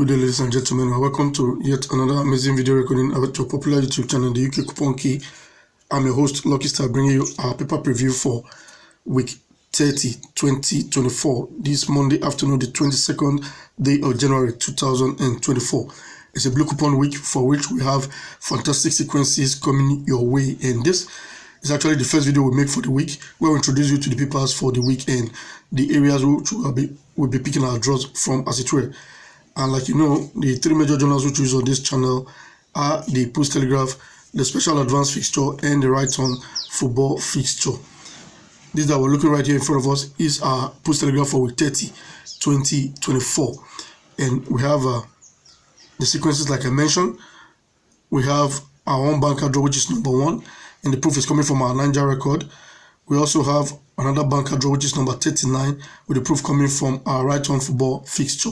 Good day, ladies and gentlemen. Welcome to yet another amazing video recording about your popular YouTube channel, the UK Coupon Key. I'm your host, Lucky Star, bringing you our paper preview for week 30, 2024. This Monday afternoon, the 22nd day of January 2024. It's a blue coupon week for which we have fantastic sequences coming your way. And this is actually the first video we make for the week, where we introduce you to the papers for the week and the areas which we'll be picking our draws from, as it were. And like you know, the three major journals which we use on this channel are the Pools Telegraph, the Special Advanc Fixture, and the Right-On Football Fixture. This that we're looking right here in front of us is our Pools Telegraph for week 30, 2024. And we have the sequences like I mentioned. We have our own banker draw, which is number 1, and the proof is coming from our nija record. We also have another banker draw, which is number 39, with the proof coming from our Right-On Football Fixture.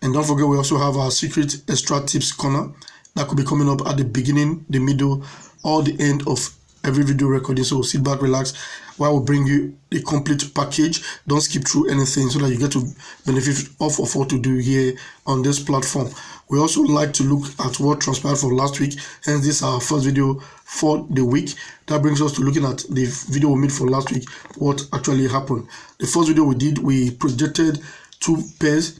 And don't forget, we also have our secret extra tips corner that could be coming up at the beginning, the middle, or the end of every video recording. So sit back, relax, while we bring you the complete package. Don't skip through anything so that you get to benefit of what to do here on this platform. We also like to look at what transpired for last week, hence this is our first video for the week. That brings us to looking at the video we made for last week, what actually happened. The first video we did, we projected 2 pairs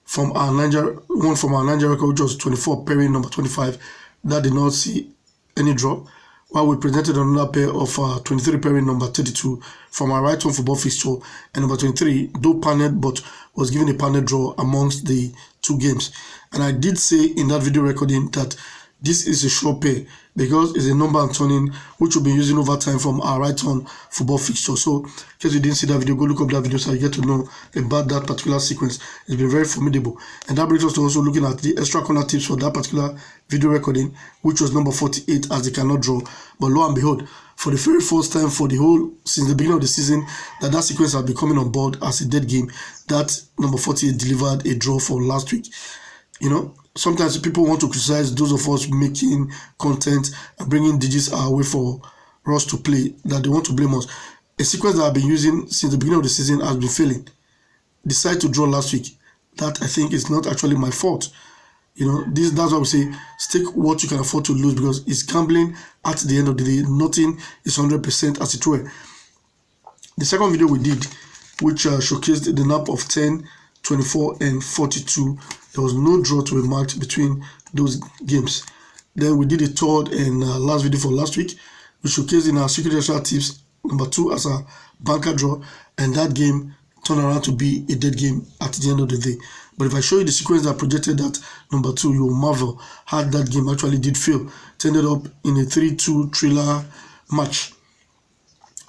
from our nija, one from our nija record, which was 24 pairing number 25, that did not see any draw, while we presented another pair of 23 pairing number 32 from our Right-On Football Fixture, and number 23, though paneled but was given a panel draw amongst the 2 games. And I did say in that video recording that this is a sure pair because it's a number and turning which we'll be using over time from our Right-On Football Fixture. So in case you didn't see that video, go look up that video so you get to know about that particular sequence. It's been very formidable. And that brings us to also looking at the extra corner tips for that particular video recording, which was number 48 as they cannot draw. But lo and behold, for the very first time for the whole, since the beginning of the season, that sequence has been coming on board as a dead game, that number 48 delivered a draw for last week. You know, sometimes people want to criticize those of us making content and bringing digits our way for us to play, that they want to blame us. A sequence that I've been using since the beginning of the season has been failing. Decide to draw last week. That I think is not actually my fault. You know, that's why we say stick what you can afford to lose, because it's gambling at the end of the day. Nothing is 100% as it were. The second video we did, which showcased the nap of 10, 24 and 42, there was no draw to be marked between those games. Then we did a third and last video for last week, which showcased in our secret extra tips number 2 as a banker draw, and that game turned around to be a dead game at the end of the day. But if I show you the sequence that projected that number 2, you will marvel how that game actually did fail. It ended up in a 3-2 thriller match,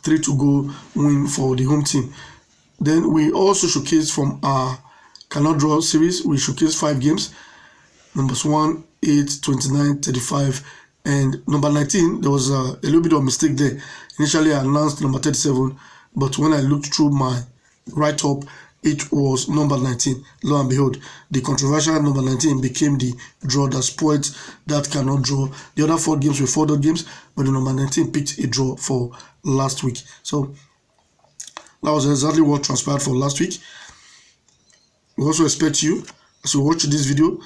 3-2 goal win for the home team. Then we also showcased from our cannot draw series, we showcased 5 games, numbers 1, 8, 29, 35, and number 19. There was a little bit of mistake there. Initially I announced number 37, but when I looked through my write-up, it was number 19. Lo and behold, the controversial number 19 became the draw that spoiled that cannot draw. The other 4 games were 4 dot games, but the number 19 picked a draw for last week. So that was exactly what transpired for last week. We also expect you, as you watch this video,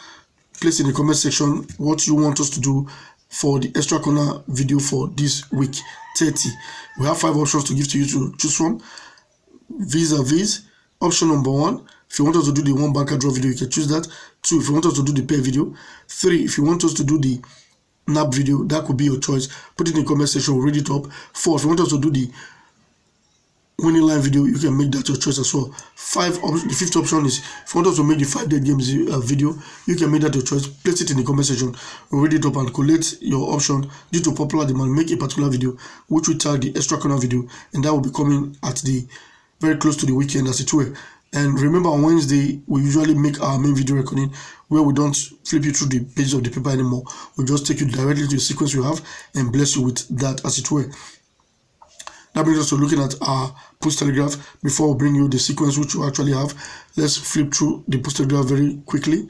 place in the comment section what you want us to do for the extra corner video for this week 30. We have 5 options to give to you to choose from. Vis-a-vis, option number 1, if you want us to do the 1 banker draw video, you can choose that. 2, if you want us to do the pair video. 3, if you want us to do the nap video, that could be your choice. Put it in the comment section, we'll read it up. 4, if you want us to do the winning line video, you can make that your choice as well. 5, the 5th option is if you want us to make the 5 dead games video, you can make that your choice. Place it in the comment section, we'll read it up and collate your option. Due to popular demand, make a particular video which we tag the extra corner video, and that will be coming at the very close to the weekend, as it were. And remember, on Wednesday we usually make our main video recording, where we don't flip you through the pages of the paper anymore. We just take you directly to the sequence you have and bless you with that, as it were. That brings us to looking at our Pools Telegraph. Before we bring you the sequence which you actually have, let's flip through the Pools Telegraph very quickly.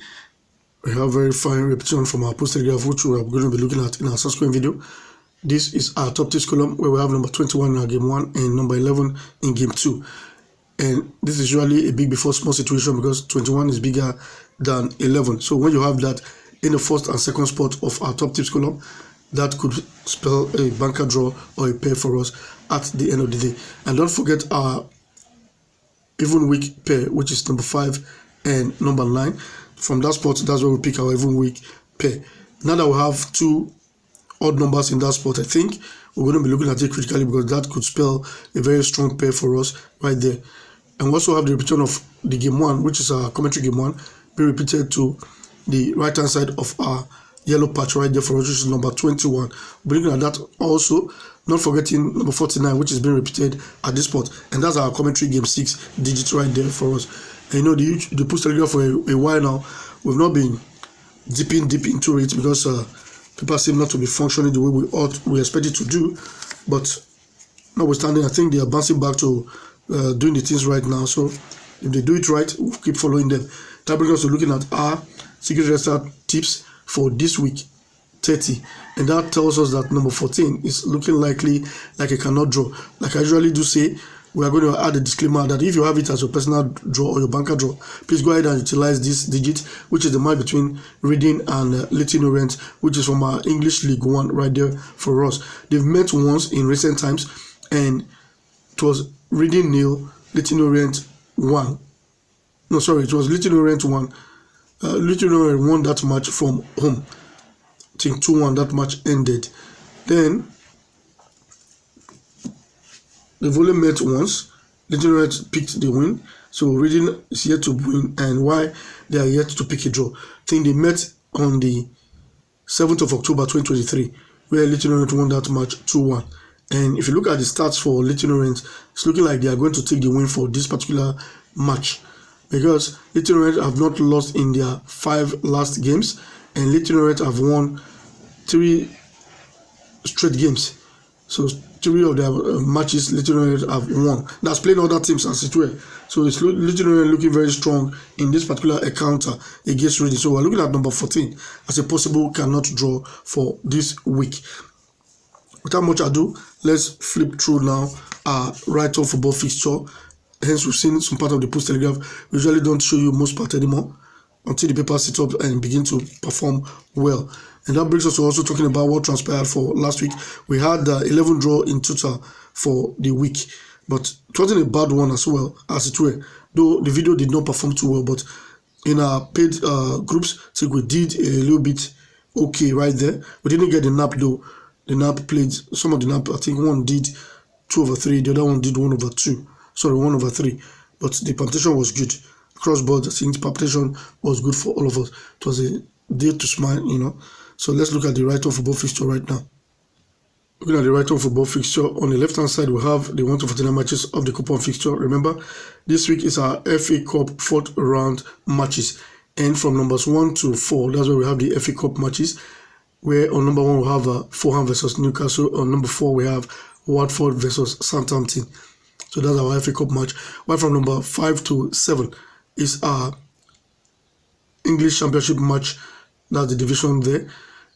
We have very fine repetition from our Pools Telegraph, which we are going to be looking at in our subsequent video. This is our top tips column, where we have number 21 in our game 1 and number 11 in game 2. And this is usually a big before small situation, because 21 is bigger than 11. So when you have that in the first and second spot of our top tips column, that could spell a banker draw or a pair for us at the end of the day. And don't forget our even week pair, which is number 5 and number 9. From that spot, that's where we pick our even week pair. Now that we have 2 odd numbers in that spot, I think we're going to be looking at it critically, because that could spell a very strong pair for us right there. And we also have the repetition of the game 1, which is our commentary game 1, be repeated to the right hand side of our yellow patch right there for us, which is number 21. We're looking at that also, not forgetting number 49, which is being repeated at this spot, and that's our commentary game 6 digits right there for us. And you know, the Pools Telegraph for a while now, we've not been dipping deep into it, because people seem not to be functioning the way we expect it to do. But notwithstanding, I think they are bouncing back to doing the things right now. So if they do it right, we'll keep following them. That brings us to looking at our secret restart tips for this week 30, and that tells us that number 14 is looking likely like a cannot draw. Like I usually do say, we are going to add a disclaimer that if you have it as your personal draw or your banker draw, please go ahead and utilize this digit, which is the match between Reading and Leyton Orient, which is from our English League 1 right there for us. They've met once in recent times, and it was Reading 0, Leyton Orient 1. No, sorry, it was Leyton Orient 1. Leyton Orient won that match from home. I think 2-1 that match ended. Then they've only met once. Leyton Orient picked the win, so Reading is yet to win, and why they are yet to pick a draw. I think they met on the 7th of October 2023, where Leyton Orient won that match 2-1. And if you look at the stats for Leyton Orient, it's looking like they are going to take the win for this particular match, because Leyton Orient have not lost in their 5 last games, and Leyton Orient have won 3 straight games. So 3 of their matches Leyton Orient have won. That's playing other teams as it were. So it's Leyton Orient looking very strong in this particular encounter against Reading. So we're looking at number 14 as a possible cannot draw for this week. Without much ado, let's flip through now our Right-On Football Fixture. Hence, we've seen some part of the Pools Telegraph. We usually don't show you most part anymore until the paper sits up and begin to perform well. And that brings us to also talking about what transpired for last week. We had 11 draw in total for the week, but it wasn't a bad one as well, as it were. Though the video did not perform too well, but in our paid groups, I think we did a little bit okay right there. We didn't get the nap though. The nap played, some of the nap, I think one did 2/3, the other one did 1/2. Sorry, 1/3. But the palpitation was good. Cross board, I think palpitation was good for all of us. It was a day to smile, you know. So let's look at the Right-On Football Fixture right now. Looking at the Right-On Football Fixture, on the left hand side we have the 1 to 49 matches of the coupon fixture. Remember, this week is our FA Cup 4th round matches, and from numbers 1 to 4, that's where we have the FA Cup matches, where on number 1 we have Fulham versus Newcastle, on number 4 we have Watford versus Southampton. So that's our FA Cup match. While from number 5 to 7 is our English Championship match, that's the division there.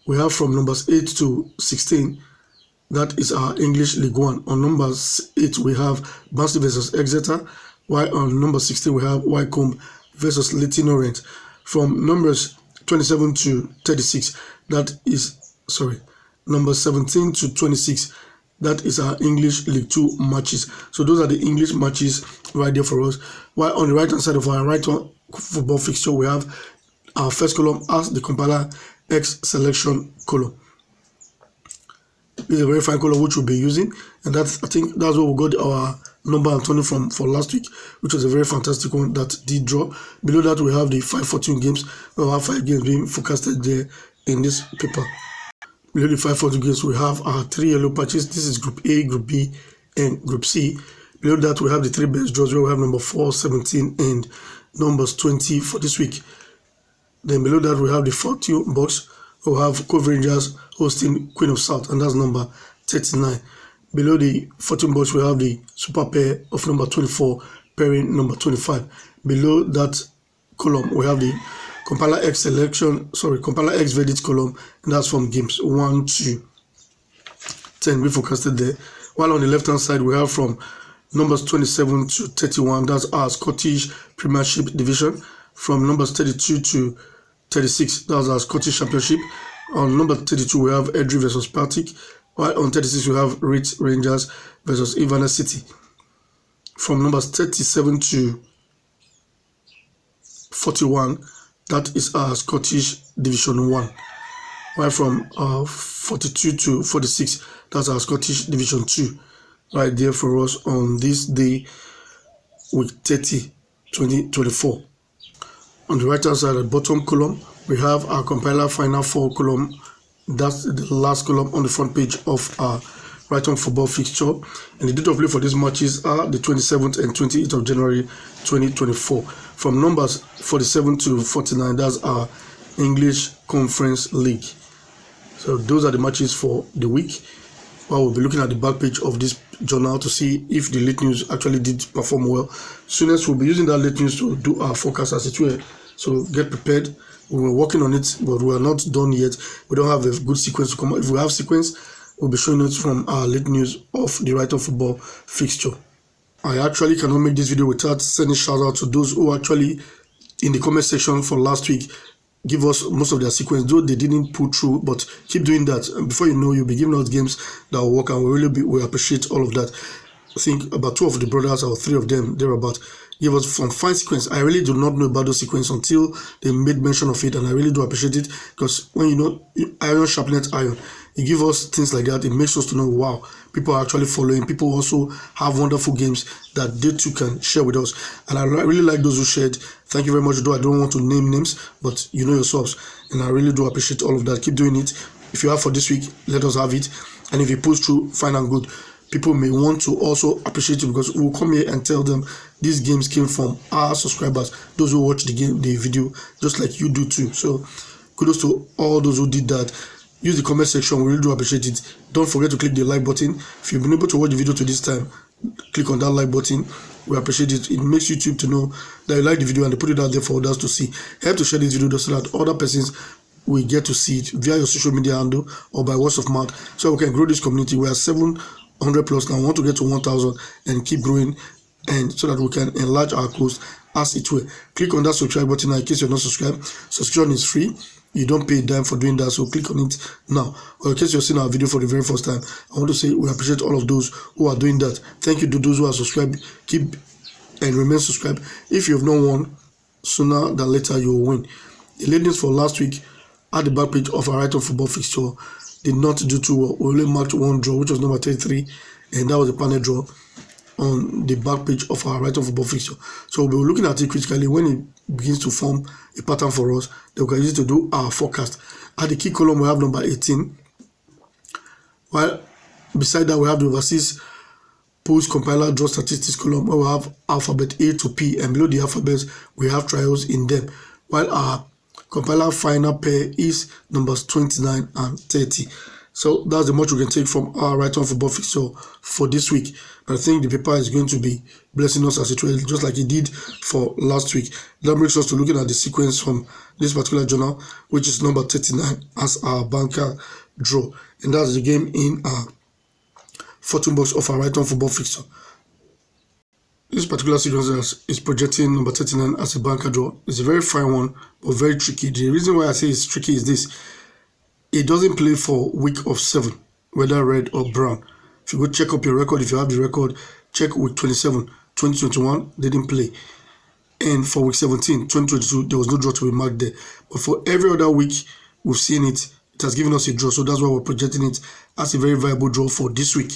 We have from numbers 8 to 16, that is our English League 1. On number 8 we have Barnsley versus Exeter, while on number 16 we have Wycombe versus Leyton Orient. From numbers 27 to 36, that is, sorry, number 17 to 26, that is our English League 2 matches. So those are the English matches right there for us. While on the right hand side of our Right-On Football Fixture, we have our first column as the compiler X selection column. This is a very fine column which we'll be using, and that's, I think that's where we got our number and turning from for last week, which was a very fantastic one that did draw. Below that we have the 5-14 games. We have 5 games being forecasted there in this paper. Below the 5-14 games we have our 3 yellow patches. This is Group A, Group B, and Group C. Below that we have the 3 best draws, where we have number 4, 17, and numbers 20 for this week. Then below that we have the 14 box. We have Cove Rangers hosting Queen of South, and that's number 39. Below the 14 box we have the super pair of number 24 pairing number 25. Below that column we have the compiler X compiler X verdict column, and that's from games 1 to 10 we forecasted there. While on the left hand side we have from numbers 27 to 31, that's our Scottish Premiership division. from numbers 32 to 36, that's our Scottish Championship. On number 32, we have Edry versus Partick, while on 36, we have Rangers versus Inverness City. From numbers 37 to 41, that is our Scottish Division 1. While from 42 to 46, that's our Scottish Division 2. Right there for us on this day, week 30, 2024. On the right hand side, at the bottom column, we have our compiler final 4 column. That's the last column on the front page of our Right-On Football Fixture. And the date of play for these matches are the 27th and 28th of January 2024. From numbers 47 to 49, that's our English Conference League. So those are the matches for the week. Well, we'll be looking at the back page of this journal to see if the late news actually did perform well. Soonest we'll be using that late news to do our forecast as it were. So get prepared. We were working on it, but we are not done yet. We don't have a good sequence to come out. If we have sequence, we'll be showing it from our late news of the Right-On Football Fixture. I actually cannot make this video without sending shout out to those who actually in the comment section for last week give us most of their sequence, though they didn't pull through, but keep doing that. And before you know, you'll be giving us games that will work, and we appreciate all of that. I think about 2 of the brothers or 3 of them thereabout give us some fine sequence. I really do not know about those sequence until they made mention of it, and I really do appreciate it, because when you know iron sharpens iron, you give us things like that. It makes us to know, wow, people are actually following. People also have wonderful games that they too can share with us, and I really like those who shared. Thank you very much. Though I don't want to name names, but you know yourselves, and I really do appreciate all of that. Keep doing it. If you have for this week, let us have it, and if you push through, fine and good. People may want to also appreciate you, because we'll come here and tell them these games came from our subscribers, those who watch the video, just like you do too. So kudos to all those who did that. Use the comment section. We really do appreciate it. Don't forget to click the like button. If you've been able to watch the video to this time, click on that like button. We appreciate it. It makes YouTube to know that you like the video and they put it out there for others to see. Help to share this video so that other persons will get to see it via your social media handle or by word of mouth, so we can grow this community. We are 700 plus now. We want to get to 1,000 and keep growing, and so that we can enlarge our course as it were. Click on that subscribe button now in case you're not subscribed. Subscription is free. You don't pay a dime for doing that, so click on it now. Or in case you're seeing our video for the very first time, I want to say we appreciate all of those who are doing that. Thank you to those who are subscribed. Keep and remain subscribed. If you have not won, sooner than later you will win. The ladies for last week at the back page of our Right-On Football Fixture did not do too well. We only marked 1 draw, which was number 33, and that was a panel draw on the back page of our Right-On Football Fixture. So we'll be looking at it critically. When it begins to form a pattern for us, then we can use it to do our forecast. At the key column, we have number 18, while beside that we have the overseas Pools Compiler Draw Statistics column, where we have alphabet A to P, and below the alphabets we have trials in them, while our compiler final pair is numbers 29 and 30. So that's the much we can take from our Right-On Football Fixture for this week. But I think the paper is going to be blessing us as it will, just like it did for last week. That brings us to looking at the sequence from this particular journal, which is number 39 as our banker draw. And that's the game in our 14 box of our Right-On Football Fixture. This particular sequence is projecting number 39 as a banker draw. It's a very fine one, but very tricky. The reason why I say it's tricky is this. It doesn't play for week of 7, whether red or brown. If you go check up your record, if you have the record, check week 27, 2021, they didn't play. And for week 17, 2022, there was no draw to be marked there. But for every other week, we've seen it. It has given us a draw. So that's why we're projecting it as a very viable draw for this week.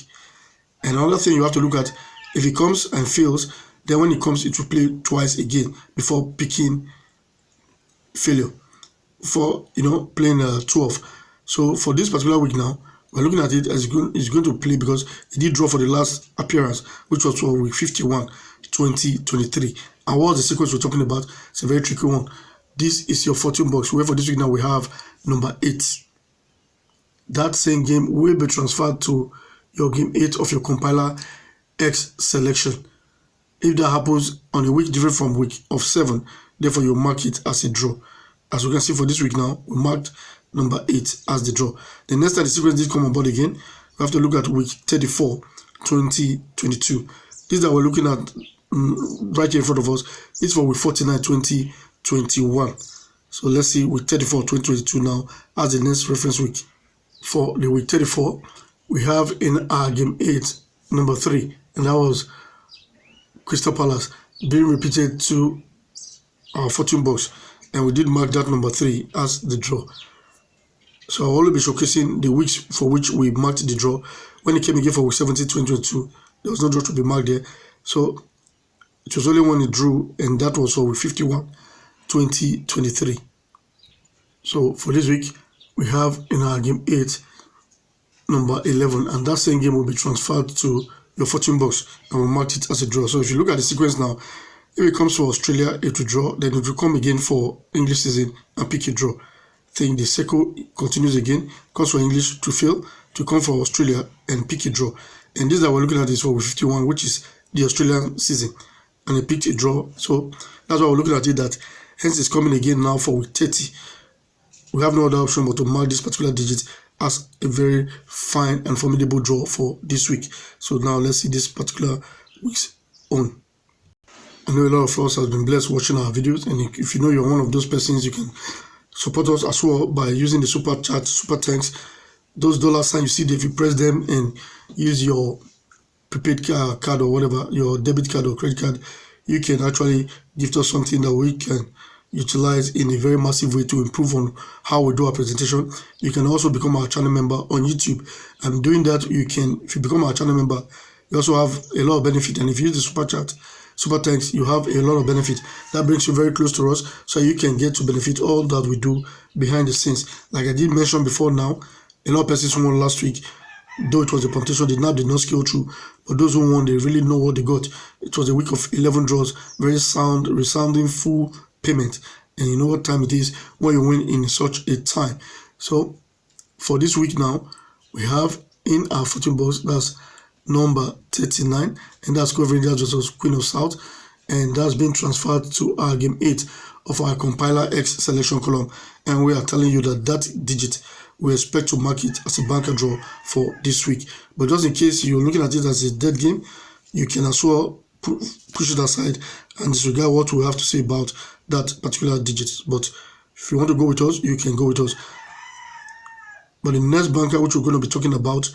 And another thing you have to look at, if it comes and fails, then when it comes, it will play twice again before picking failure, for playing 12. So for this particular week now, we're looking at it as it's going to play, because it did draw for the last appearance, which was for week 51, 2023. And what's the sequence we're talking about? It's a very tricky one. This is your 14 box, where for this week now we have number 8. That same game will be transferred to your game 8 of your compiler X selection. If that happens on a week different from week of 7, therefore you mark it as a draw. As we can see for this week now, we marked number 8 as the draw. The next time the sequence did come on board again, we have to look at week 34, 2022. This that we're looking at right here in front of us is for week 49, 2022. 21. So let's see week 34 2022 now as the next reference week. For the week 34, we have in our game 8 number 3, and that was Crystal Palace being repeated to our fortune box, and we did mark that number 3 as the draw. So I'll only be showcasing the weeks for which we marked the draw. When it came again for week 17 2022, there was no draw to be marked there, so it was only one it drew, and that was for week 51 2023. So for this week, we have in our game 8 number 11, and that same game will be transferred to your fortune box, and we'll mark it as a draw. So if you look at the sequence now, if it comes for Australia, it will draw, then it will come again for English season and pick a draw. Then the circle continues again, comes for English to fail, to come for Australia and pick a draw. And this that we're looking at is for week 51, which is the Australian season, and they picked a draw. So that's why we're looking at it, that hence it's coming again now for week 30. We have no other option but to mark this particular digit as a very fine and formidable draw for this week. So now let's see this particular week's own. I know a lot of us have been blessed watching our videos, and if you know you're one of those persons, you can support us as well by using the super chat, super thanks. Those dollar signs you see there, if you press them and use your prepaid card or whatever, your debit card or credit card, you can actually gift us something that we can utilize in a very massive way to improve on how we do our presentation. You can also become our channel member on YouTube, and doing that, you can, if you become our channel member, you also have a lot of benefit. And if you use the super chat, super thanks, you have a lot of benefit that brings you very close to us, so you can get to benefit all that we do behind the scenes. Like I did mention before now, a lot of persons who won last week, though it was a competition, did not scale through, but those who won, they really know what they got. It was a week of 11 draws, very sound, resounding, full payment, and you know what time it is when you win in such a time. So for this week now, we have in our fortune box, that's number 39, and that's covering that versus Queen of South, and that's been transferred to our game 8 of our compiler X selection column, and we are telling you that that digit we expect to mark it as a banker draw for this week. But just in case you're looking at it as a dead game, you can as well push it aside and disregard what we have to say about that particular digit. But if you want to go with us, you can go with us. But the next banker which we're going to be talking about,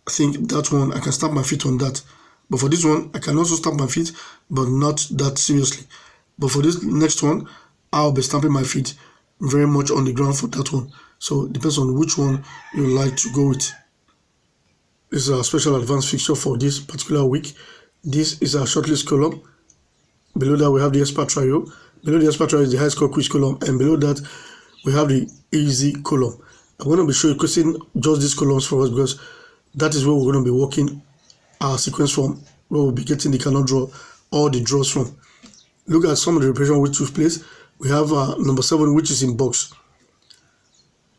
I think that one I can stamp my feet on that. But for this one, I can also stamp my feet, but not that seriously. But for this next one, I'll be stamping my feet very much on the ground for that one. So it depends on which one you like to go with. This is our special advanced fixture for this particular week. This is our shortlist column. Below that we have the expert trio. Below the expert trio is the high score quiz column, and below that we have the easy column. I'm going to be showcasing just these columns for us because that is where we're going to be working our sequence from, where we'll be getting the cannot draw all the draws from. Look at some of the representation which took place. We have number 7, which is in box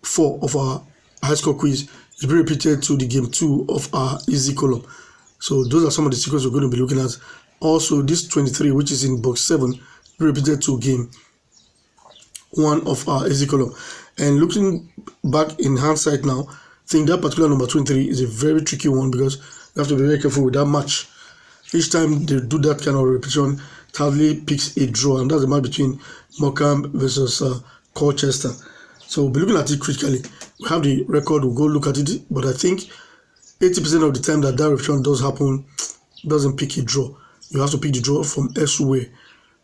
4 of our high score quiz. It's been repeated to the game 2 of our easy column. So those are some of the sequences we're going to be looking at. Also, this 23, which is in box 7, repeated to game 1 of our easy column. And looking back in hindsight now, I think that particular number 23 is a very tricky one because you have to be very careful with that match. Each time they do that kind of repetition, it hardly picks a draw, and that's the match between Morecambe versus Colchester. So we'll be looking at it critically. We have the record, we'll go look at it, but I think 80% of the time that repetition does happen, doesn't pick a draw. You have to pick the draw from elsewhere.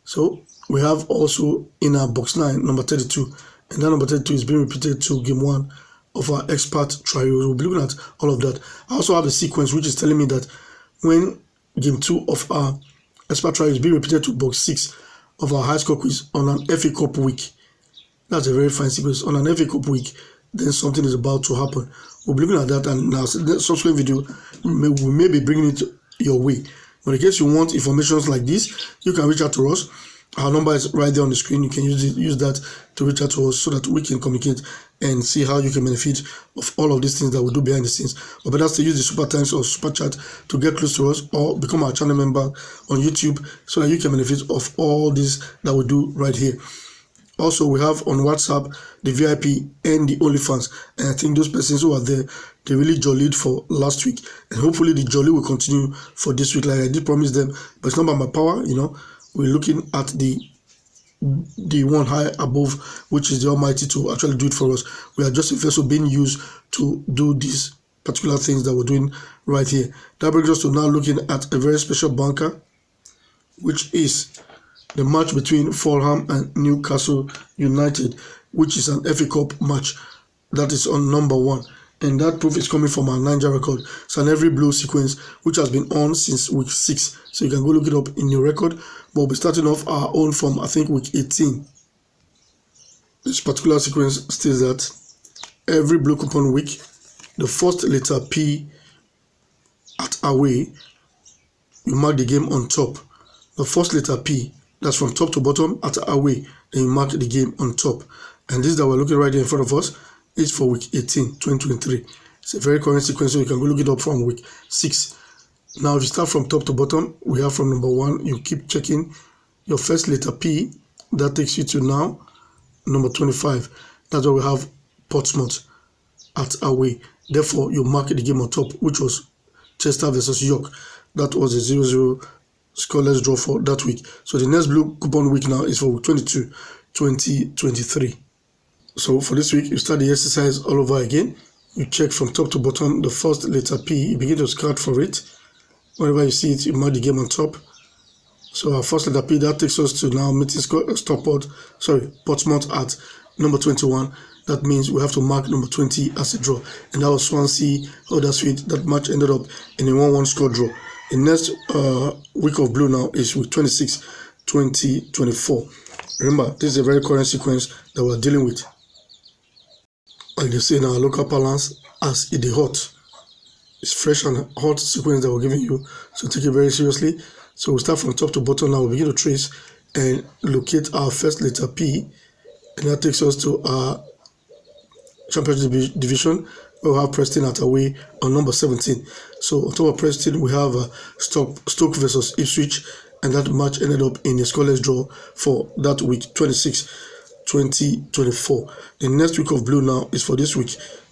So we have also in our box 9, number 32, and that number 32 is being repeated to game 1 of our expert trials. We'll be looking at all of that. I also have a sequence which is telling me that when game 2 of our expert trial is being repeated to box 6 of our high score quiz on an FA Cup week. That's a very fine sequence. On an FA Cup week, then something is about to happen. We'll be looking at that, and in our subsequent video, we may be bringing it your way. But in case you want information like this, you can reach out to us. Our number is right there on the screen. You can use that to reach out to us so that we can communicate and see how you can benefit of all of these things that we do behind the scenes. Or better to use the super thanks or super chat to get close to us, or become our channel member on YouTube so that you can benefit of all this that we do right here. Also, we have on WhatsApp the VIP and the OnlyFans, and I think those persons who are there, they really jollied for last week, and hopefully the jolly will continue for this week. Like I did promise them, but it's not by my power, you know. We're looking at the the one high above, which is the Almighty, to actually do it for us. We are just a vessel being used to do these particular things that we're doing right here. That brings us to now looking at a very special banker, which is the match between Fulham and Newcastle United, which is an FA Cup match. That is on number 1. And that proof is coming from our Nija record. It's an every blue sequence which has been on since week 6. So you can go look it up in your record. But we'll be starting off our own from, I think, week 18. This particular sequence states that every blue coupon week, the first letter P at away, you mark the game on top. The first letter P, that's from top to bottom at away, and you mark the game on top. And this that we're looking right here in front of us is for week 18, 2023. It's a very current sequence, so you can go look it up from week 6. Now, if you start from top to bottom, we have from number 1, you keep checking your first letter P. That takes you to now number 25. That's where we have Portsmouth at away. Therefore, you mark the game on top, which was Chester versus York. That was a 0-0 scoreless draw for that week. So the next blue coupon week now is for week 22, 2023. So for this week, you start the exercise all over again. You check from top to bottom the first letter P. You begin to scout for it. Whenever you see it, you mark the game on top. So our first letter P, that takes us to now meeting Portsmouth at number 21. That means we have to mark number 20 as a draw. And that was Swansea, Huddersfield. That match ended up in a 1-1 score draw. The next week of blue now is week 26, 2024. Remember, this is a very current sequence that we're dealing with. Like they say in our local parlance, as it is hot. It's fresh and hot sequence that we're giving you, so take it very seriously. So we'll start from top to bottom now. We'll begin to trace and locate our first letter P, and that takes us to our Championship Division. We'll have Preston at away on number 17. So on top of Preston, we have Stoke versus Ipswich, and that match ended up in a scoreless draw for that week, 26, 2024. The next week of blue now is for this week,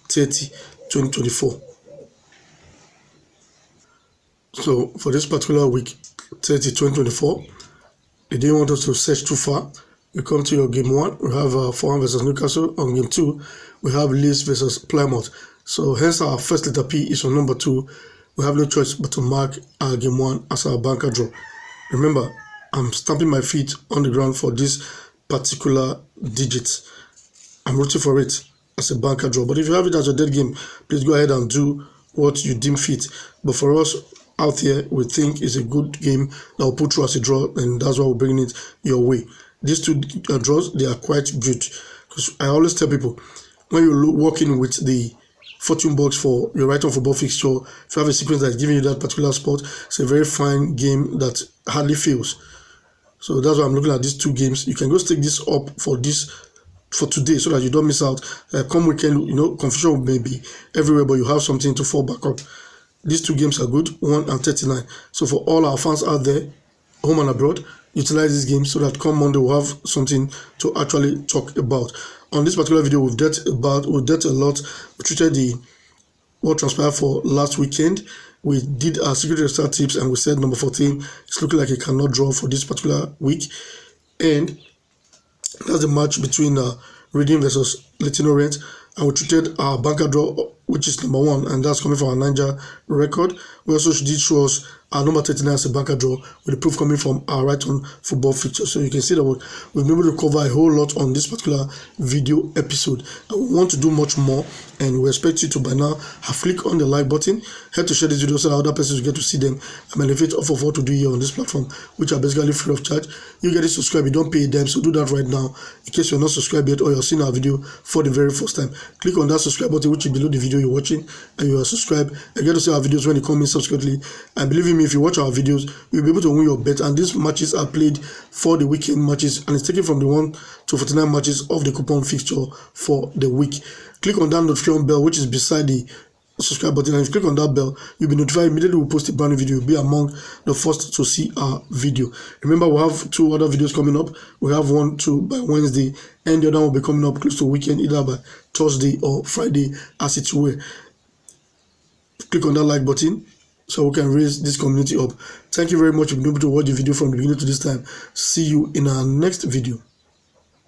30, 2024. So for this particular week, 30, 2024, they didn't want us to search too far. We come to your game 1. We have Fulham versus Newcastle. On game 2, we have Leeds versus Plymouth. So hence our first letter P is on number 2. We have no choice but to mark our game 1 as our banker draw. Remember, I'm stamping my feet on the ground for this particular digit. I'm rooting for it as a banker draw. But if you have it as a dead game, please go ahead and do what you deem fit. But for us out here, we think it's a good game that will put through as a draw, and that's why we're bringing it your way. These two draws, they are quite good. Because I always tell people, when you're working with the fortune box for your Right-On Football Fixture, if you have a sequence that's giving you that particular spot, it's a very fine game that hardly fails. So that's why I'm looking at these two games. You can go stick this up for today so that you don't miss out. Come weekend, confusion may be everywhere, but you have something to fall back up. These two games are good, 1 and 39. So for all our fans out there, home and abroad, utilize these games so that come Monday we'll have something to actually talk about. On this particular video, we've dealt a lot. We treated what transpired for last weekend. We did our secret restart tips, and we said number 14 is looking like it cannot draw for this particular week. And that's the match between Reading versus Leyton Orient. And we treated our banker draw, which is number 1, and that's coming from our Nija record. We also did show us our number 39 as a banker draw, with the proof coming from our Right-On Football Fixture. So you can see that we've been able to cover a whole lot on this particular video episode. And we want to do much more, and we expect you to by now have clicked on the like button, help to share this video so that other persons will get to see them and benefit off of what we do here on this platform, which are basically free of charge. You get to subscribe, you don't pay them, so do that right now in case you're not subscribed yet or you're seeing our video for the very first time. Click on that subscribe button which is below the video you're watching, and you are subscribed and get to see our videos when they come in subsequently. And believe me, if you watch our videos, you'll be able to win your bet. And these matches are played for the weekend matches, and it's taken from the 1 to 49 matches of the coupon fixture for the week. Click on that notification bell which is beside the subscribe button, and if you click on that bell, you'll be notified immediately we post a brand new video. You'll be among the first to see our video. Remember, we have 2 other videos coming up. We have 1 by Wednesday, and the other one will be coming up close to weekend, either by Thursday or Friday as it were. Click on that like button so we can raise this community up. Thank you very much for being able to watch the video from the beginning to this time. See you in our next video.